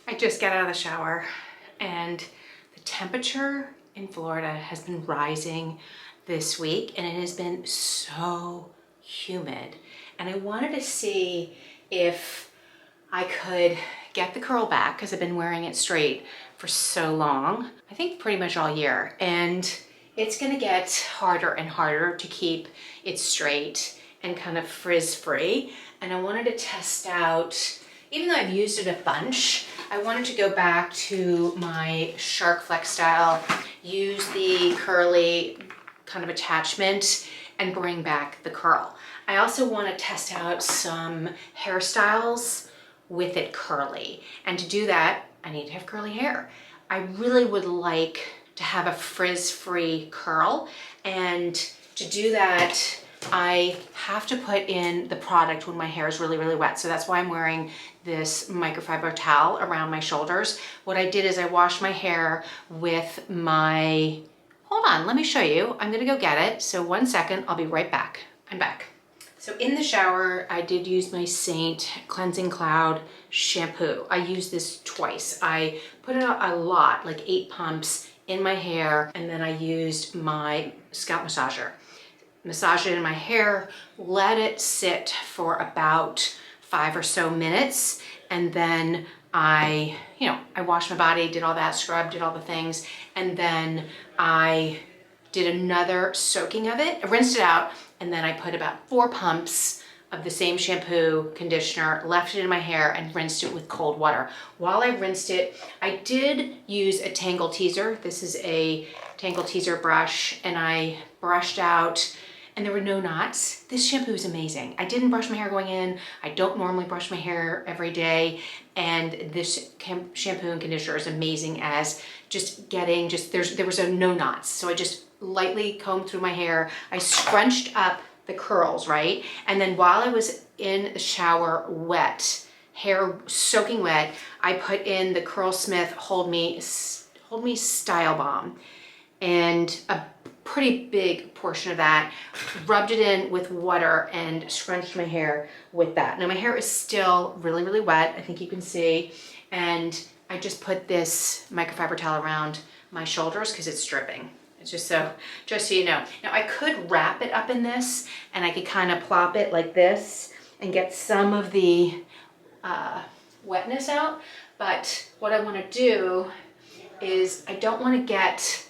I just got out of the shower and the temperature in Florida has been rising this week and it has been so humid. And I wanted to see if I could get the curl back because I've been wearing it straight for so long. I think pretty much all year. And it's gonna get harder and harder to keep it straight and kind of frizz free. And I wanted to test out, even though I've used it a bunch, I wanted to go back to my Shark Flexstyle, use the curly kind of attachment and bring back the curl. I also want to test out some hairstyles with it curly. And to do that, I need to have curly hair. I really would like to have a frizz-free curl. And to do that, I have to put in the product when my hair is really, really wet. So that's why I'm wearing this microfiber towel around my shoulders. What I did is I washed my hair with my, hold on, let me show you. I'm gonna go get it. So 1 second, I'll be right back. I'm back. So in the shower, I did use my Seint Cleansing Cloud shampoo. I used this twice. I put it out a lot, like 8 pumps in my hair, and then I used my scalp massager. Massage it in my hair, let it sit for about 5 or so minutes, and then I washed my body, did all that, scrubbed, did all the things, and then I did another soaking of it. I rinsed it out, and then I put about 4 pumps of the same shampoo, conditioner, left it in my hair, and rinsed it with cold water. While I rinsed it, I did use a Tangle teaser. This is a Tangle teaser brush, and I brushed out, and there were no knots. This shampoo is amazing. I didn't brush my hair going in. I don't normally brush my hair every day. And this shampoo and conditioner is amazing as just getting, there was no knots. So I just lightly combed through my hair. I scrunched up the curls, right? And then while I was in the shower wet, hair soaking wet, I put in the Curlsmith Hold Me Style Balm. And a pretty big portion of that, rubbed it in with water and scrunched my hair with that. Now my hair is still really, really wet, I think you can see, and I just put this microfiber towel around my shoulders because it's dripping. It's just so you know. Now I could wrap it up in this and I could kind of plop it like this and get some of the wetness out, but what I want to do is I don't want to get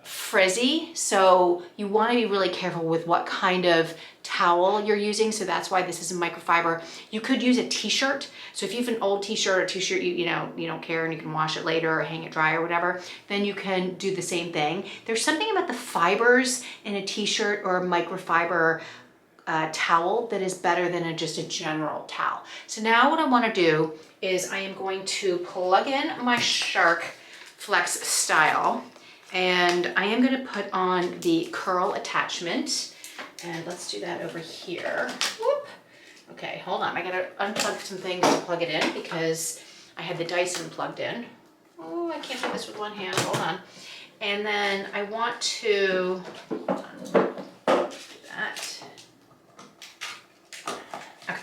frizzy, so you want to be really careful with what kind of towel you're using. So that's why this is a microfiber. You could use a t-shirt. So if you have an old t-shirt or t-shirt you don't care and you can wash it later or hang it dry or whatever, then you can do the same thing. There's something about the fibers in a t-shirt or a microfiber towel that is better than just a general towel. So now what I want to do is I am going to plug in my Shark Flexstyle. And I am going to put on the curl attachment, and let's do that over here. Whoop. Okay, hold on. I got to unplug some things to plug it in because I had the Dyson plugged in. Oh, I can't do this with one hand. Hold on. And then I want to do that. Okay,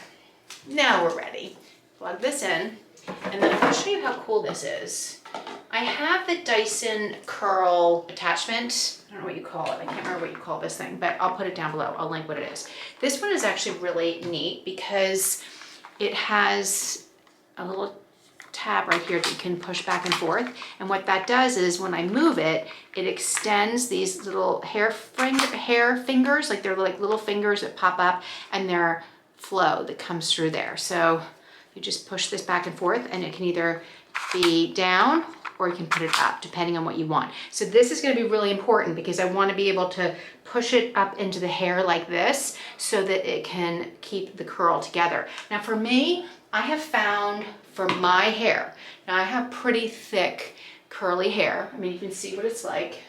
now we're ready. Plug this in, and then I'll show you how cool this is. I have the Dyson curl attachment. I don't know what you call it. I can't remember what you call this thing, but I'll put it down below. I'll link what it is. This one is actually really neat because it has a little tab right here that you can push back and forth. And what that does is when I move it, it extends these little hair fingers, like they're like little fingers that pop up, and their flow that comes through there. So you just push this back and forth, and it can either be down or you can put it up depending on what you want. So this is going to be really important because I want to be able to push it up into the hair like this so that it can keep the curl together. Now for me, I have found for my hair, now I have pretty thick curly hair. I mean, you can see what it's like.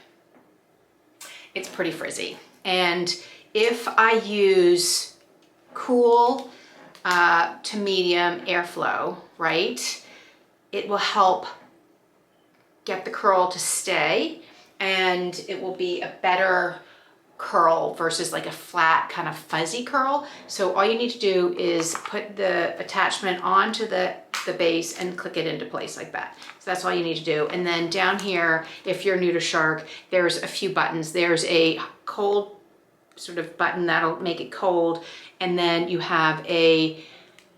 It's pretty frizzy. And if I use cool to medium airflow, right, it will help get the curl to stay, and it will be a better curl versus like a flat kind of fuzzy curl. So all you need to do is put the attachment onto the base and click it into place like that. So that's all you need to do. And then down here, if you're new to Shark, there's a few buttons. There's a cold sort of button that'll make it cold. And then you have a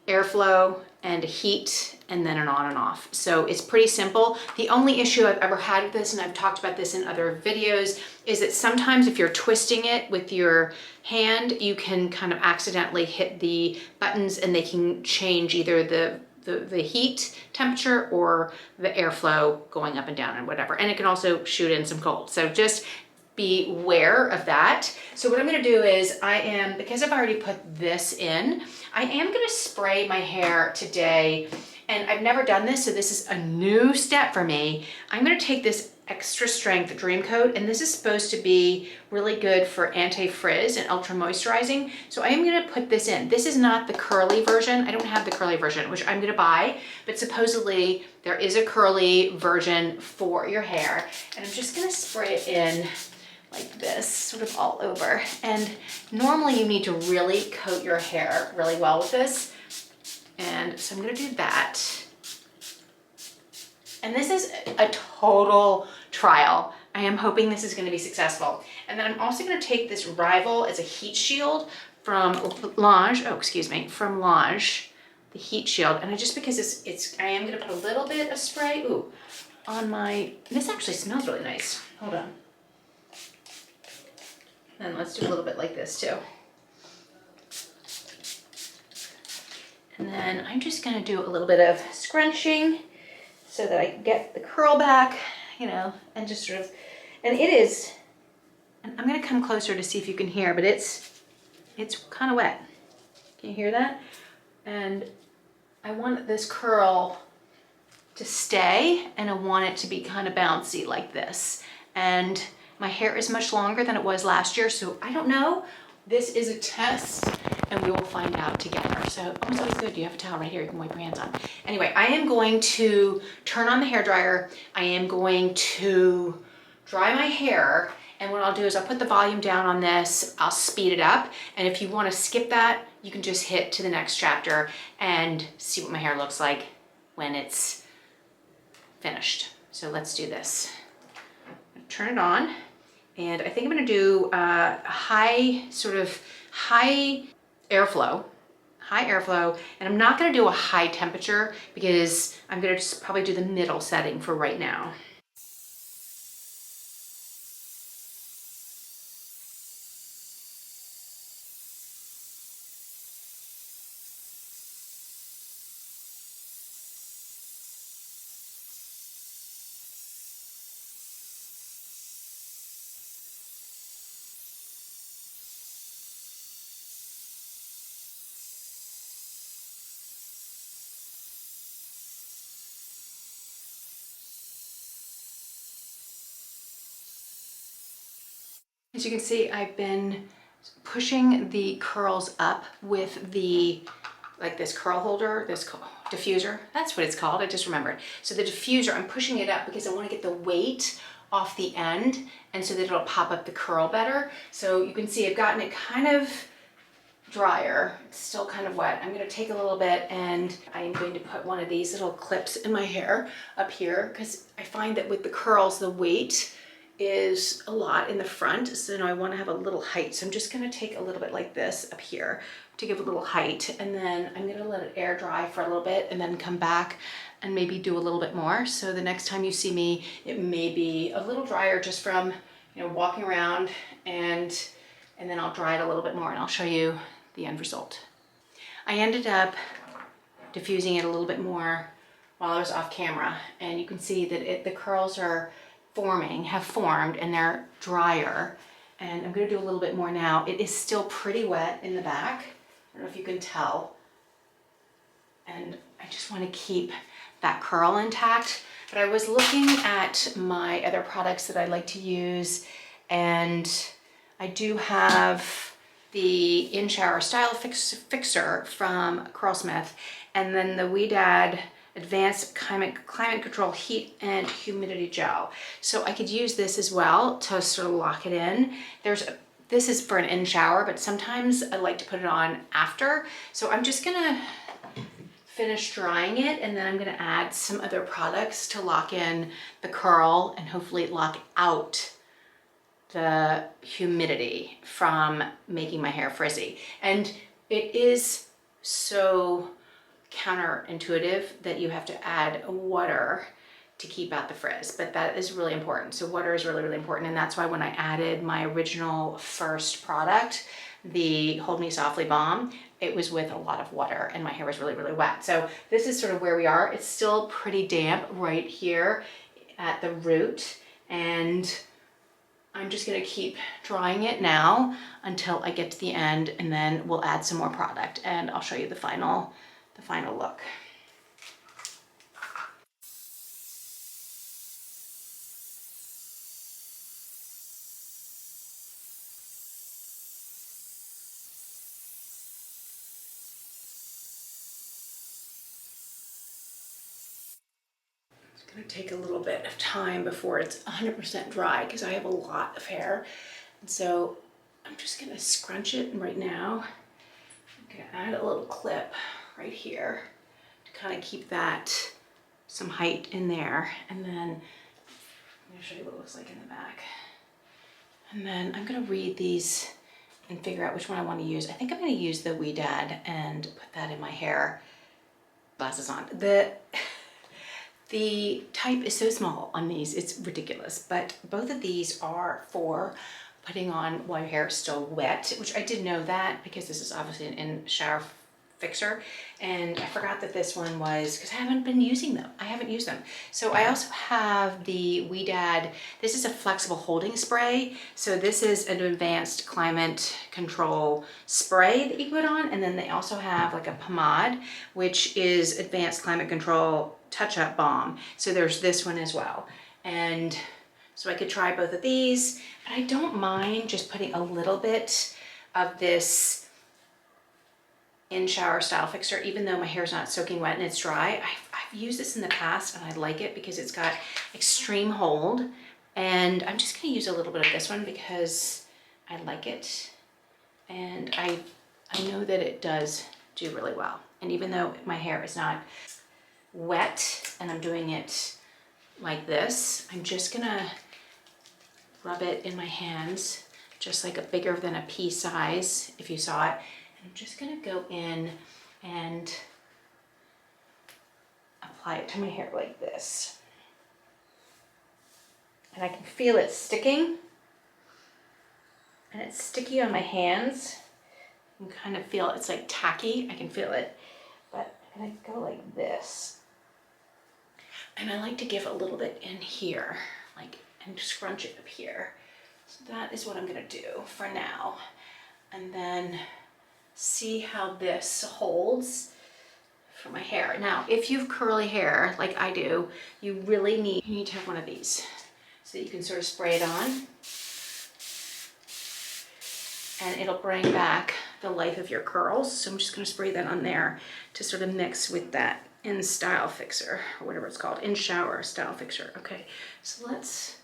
airflow and a heat, and then an on and off. So it's pretty simple. The only issue I've ever had with this, and I've talked about this in other videos, is that sometimes if you're twisting it with your hand, you can kind of accidentally hit the buttons and they can change either the heat temperature or the airflow going up and down and whatever. And it can also shoot in some cold. So just be aware of that. So what I'm gonna do is because I've already put this in, I am gonna spray my hair today. And I've never done this, so this is a new step for me. I'm gonna take this extra strength Dream Coat, and this is supposed to be really good for anti-frizz and ultra moisturizing. So I am gonna put this in. This is not the curly version. I don't have the curly version, which I'm gonna buy, but supposedly there is a curly version for your hair. And I'm just gonna spray it in like this, sort of all over. And normally you need to really coat your hair really well with this. And so I'm gonna do that. And this is a total trial. I am hoping this is gonna be successful. And then I'm also gonna take this Rival as a heat shield from Lange, from Lange, the heat shield. And just because I am gonna put a little bit of spray, on my, this actually smells really nice. Hold on. And let's do a little bit like this too. And then I'm just gonna do a little bit of scrunching so that I can get the curl back, and just sort of, and it is, and I'm gonna come closer to see if you can hear, but it's kind of wet. Can you hear that? And I want this curl to stay, and I want it to be kind of bouncy like this. And my hair is much longer than it was last year, so I don't know. This is a test, and we will find out together. So, it's always good. You have a towel right here you can wipe your hands on. Anyway, I am going to turn on the hairdryer. I am going to dry my hair, and what I'll do is I'll put the volume down on this. I'll speed it up, and if you want to skip that, you can just hit to the next chapter and see what my hair looks like when it's finished. So let's do this. Turn it on. And I think I'm gonna do high airflow, and I'm not gonna do a high temperature because I'm gonna just probably do the middle setting for right now. As you can see, I've been pushing the curls up with this curl holder, this diffuser. That's what it's called, I just remembered. So the diffuser, I'm pushing it up because I want to get the weight off the end, and so that it'll pop up the curl better. So you can see I've gotten it kind of drier. It's still kind of wet. I'm gonna take a little bit, and I'm going to put one of these little clips in my hair up here, because I find that with the curls, the weight is a lot in the front, so now I want to have a little height. So I'm just going to take a little bit like this up here to give a little height, and then I'm going to let it air dry for a little bit and then come back and maybe do a little bit more. So the next time you see me, it may be a little drier just from walking around, and then I'll dry it a little bit more and I'll show you the end result. I ended up diffusing it a little bit more while I was off camera, and you can see that the curls are have formed, and they're drier. And I'm going to do a little bit more now. It is still pretty wet in the back. I don't know if you can tell. And I just want to keep that curl intact. But I was looking at my other products that I like to use, and I do have the In-Shower Style Fixer from Curlsmith, and then the Wedad Advanced Climate Control Heat and Humidity Gel. So I could use this as well to sort of lock it in. There's this is for an in shower, but sometimes I like to put it on after. So I'm just gonna finish drying it, and then I'm gonna add some other products to lock in the curl and hopefully lock out the humidity from making my hair frizzy. And it is so counterintuitive that you have to add water to keep out the frizz, but that is really important. So water is really, really important. And that's why when I added my original first product, the Hold Me Softly Balm, it was with a lot of water and my hair was really, really wet. So this is sort of where we are. It's still pretty damp right here at the root, and I'm just gonna keep drying it now until I get to the end, and then we'll add some more product and I'll show you the final look. It's gonna take a little bit of time before it's 100% dry because I have a lot of hair. And so I'm just gonna scrunch it right now. I'm gonna add a little clip right here to kind of keep that some height in there. And then I'm gonna show you what it looks like in the back. And then I'm gonna read these and figure out which one I want to use. I think I'm gonna use the Wee Dad and put that in my hair. Glasses on. The type is so small on these, it's ridiculous, but both of these are for putting on while your hair is still wet, which I did know that because this is obviously an in-shower fixer, and I forgot that this one was, because I haven't been using them. I haven't used them. So I also have the Wee Dad. This is a flexible holding spray. So this is an advanced climate control spray that you put on, and then they also have like a pomade, which is advanced climate control touch-up balm. So there's this one as well. And so I could try both of these, but I don't mind just putting a little bit of this in-shower style fixer, even though my hair's not soaking wet and it's dry. I've used this in the past and I like it because it's got extreme hold, and I'm just gonna use a little bit of this one because I like it, and I know that it does do really well. And even though my hair is not wet and I'm doing it like this, I'm just gonna rub it in my hands, just like a bigger than a pea size, if you saw it. I'm just gonna go in and apply it to my hair like this. And I can feel it sticking, and it's sticky on my hands. You can kind of feel it's like tacky, I can feel it. But I'm gonna go like this. And I like to give a little bit in here, like, and scrunch it up here. So that is what I'm gonna do for now. And then see how this holds for my hair. Now, if you have curly hair, like I do, you really need to have one of these so that you can sort of spray it on, and it'll bring back the life of your curls. So I'm just gonna spray that on there to sort of mix with that in-style fixer, or whatever it's called, in-shower style fixer. Okay, so let's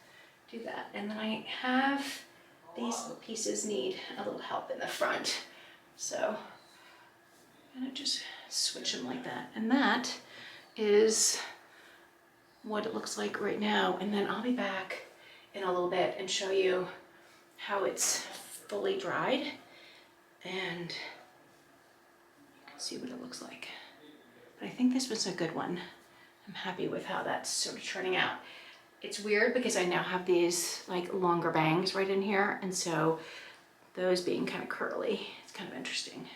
do that. And then I have these pieces need a little help in the front. So I'm gonna just switch them like that. And that is what it looks like right now. And then I'll be back in a little bit and show you how it's fully dried, and you can see what it looks like. But I think this was a good one. I'm happy with how that's sort of turning out. It's weird because I now have these like longer bangs right in here, and so those being kind of curly, it's kind of interesting.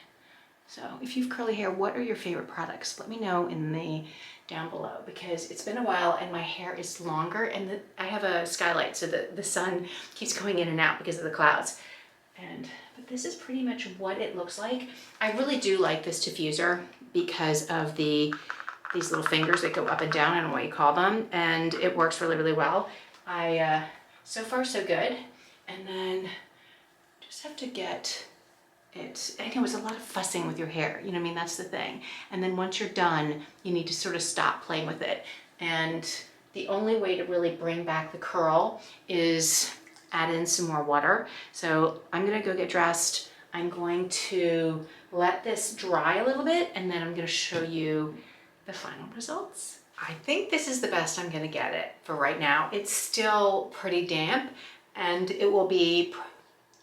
So if you have curly hair, what are your favorite products? Let me know in the down below, because it's been a while and my hair is longer, and I have a skylight so that the sun keeps going in and out because of the clouds. But this is pretty much what it looks like. I really do like this diffuser because of these little fingers that go up and down. I don't know what you call them, and it works really, really well. So far so good. And then just have to get it. I know it's a lot of fussing with your hair, you know what I mean? That's the thing. And then once you're done, you need to sort of stop playing with it. And the only way to really bring back the curl is add in some more water. So I'm gonna go get dressed. I'm going to let this dry a little bit, and then I'm gonna show you the final results. I think this is the best I'm gonna get it for right now. It's still pretty damp, and it will be,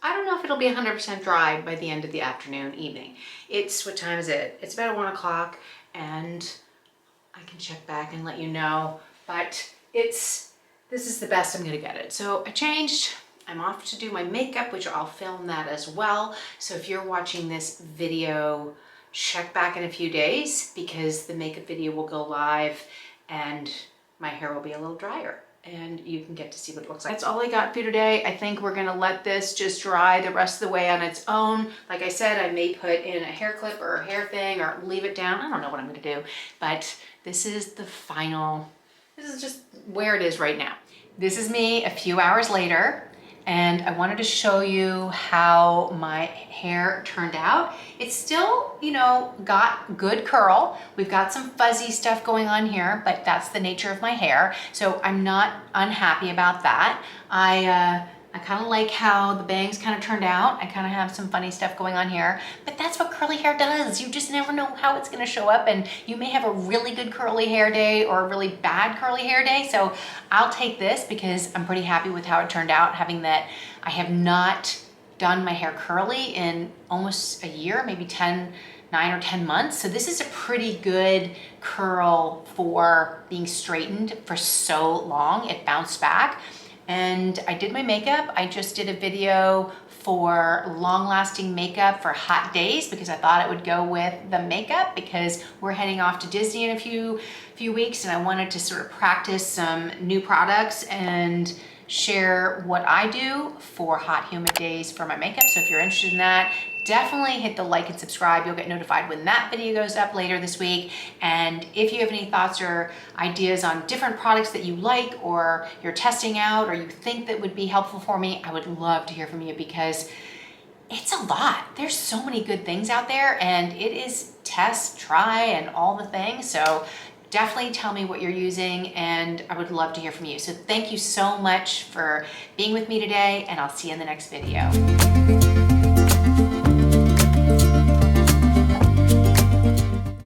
I don't know if it'll be 100% dry by the end of the afternoon, evening. It's, what time is it? It's about 1 o'clock, and I can check back and let you know, but this is the best I'm gonna get it. So I changed, I'm off to do my makeup, which I'll film that as well. So if you're watching this video, check back in a few days, because the makeup video will go live and my hair will be a little drier, and you can get to see what it looks like. That's all I got for you today. I think we're gonna let this just dry the rest of the way on its own. Like I said, I may put in a hair clip or a hair thing or leave it down. I don't know what I'm gonna do, but this is the final, this is just where it is right now. This is me a few hours later, and I wanted to show you how my hair turned out. It's still, you know, got good curl. We've got some fuzzy stuff going on here, but that's the nature of my hair. So I'm not unhappy about that. I kind of like how the bangs kind of turned out. I kind of have some funny stuff going on here, but that's what curly hair does. You just never know how it's gonna show up, and you may have a really good curly hair day or a really bad curly hair day. So I'll take this because I'm pretty happy with how it turned out, having that I have not done my hair curly in almost a year, maybe 9 or 10 months. So this is a pretty good curl for being straightened for so long. It bounced back. And I did my makeup. I just did a video for long-lasting makeup for hot days, because I thought it would go with the makeup, because we're heading off to Disney in a few weeks, and I wanted to sort of practice some new products and share what I do for hot, humid days for my makeup. So if you're interested in that, definitely hit the like and subscribe. You'll get notified when that video goes up later this week. And if you have any thoughts or ideas on different products that you like, or you're testing out, or you think that would be helpful for me, I would love to hear from you, because it's a lot. There's so many good things out there, and it is test, try, and all the things. So definitely tell me what you're using, and I would love to hear from you. So thank you so much for being with me today, and I'll see you in the next video.